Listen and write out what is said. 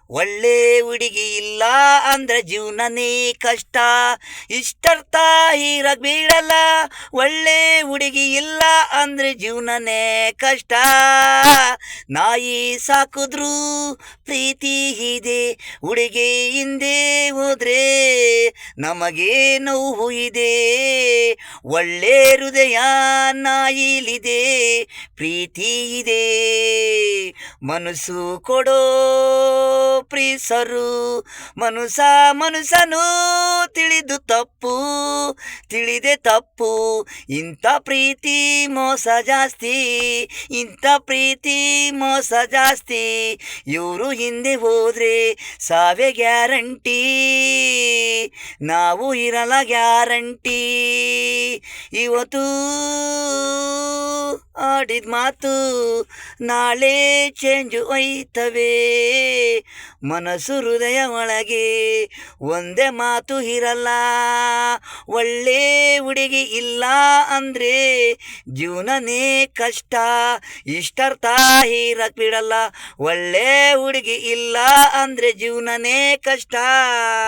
ಒಳ್ಳೆ ಹುಡುಗಿ ಇಲ್ಲ ಅಂದ್ರೆ ಜೀವನನೇ ಕಷ್ಟ. ಇಷ್ಟರ್ಥ ಇರಕ್ ಬಿಡಲ್ಲ, ಒಳ್ಳೆ ಹುಡುಗಿ ಇಲ್ಲ ಅಂದ್ರೆ ಜೀವನನೇ ಕಷ್ಟ. ನಾಯಿ ಸಾಕಿದ್ರು ಪ್ರೀತಿ ಇದೆ, ಹುಡುಗಿ ಹಿಂದೆ ಹೋದ್ರೆ ನಮಗೆ ನೋವು ಇದೆ. ಒಳ್ಳೆ ಹೃದಯ ನಾಯಿಲಿದೆ, ಪ್ರೀತಿ ಇದೆ. ಮನಸ್ಸು ಕೊಡೋ ಪ್ರೀಸರು, ಮನುಷ್ಯನು ತಿಳಿದು ತಪ್ಪು, ತಿಳಿದೆ ತಪ್ಪು. ಇಂಥ ಪ್ರೀತಿ ಮೋಸ ಜಾಸ್ತಿ, ಇಂಥ ಪ್ರೀತಿ ಮೋಸ ಜಾಸ್ತಿ. ಇವರು ಹಿಂದೆ ಹೋದ್ರೆ ಸಾವೇ ಗ್ಯಾರಂಟಿ, ನಾವು ಇರಲ್ಲ ಗ್ಯಾರಂಟಿ. ಇವತ್ತು ಆಡಿದ ಮಾತು ನಾಳೆ ಚೇಂಜ್ ಒಯ್ತವೆ. ಮನಸ್ಸು ಹೃದಯ ಒಳಗೆ ಒಂದೇ ಮಾತು ಇರಲ್ಲ. ಒಳ್ಳೆ ಹುಡುಗಿ ಇಲ್ಲ ಅಂದ್ರೆ ಜೀವನನೇ ಕಷ್ಟ. ಇಷ್ಟರ್ಥ ಇರಕ್ ಬಿಡಲ್ಲ, ಒಳ್ಳೆ ಹುಡುಗಿ ಇಲ್ಲ ಅಂದ್ರೆ ಜೀವನನೇ ಕಷ್ಟ.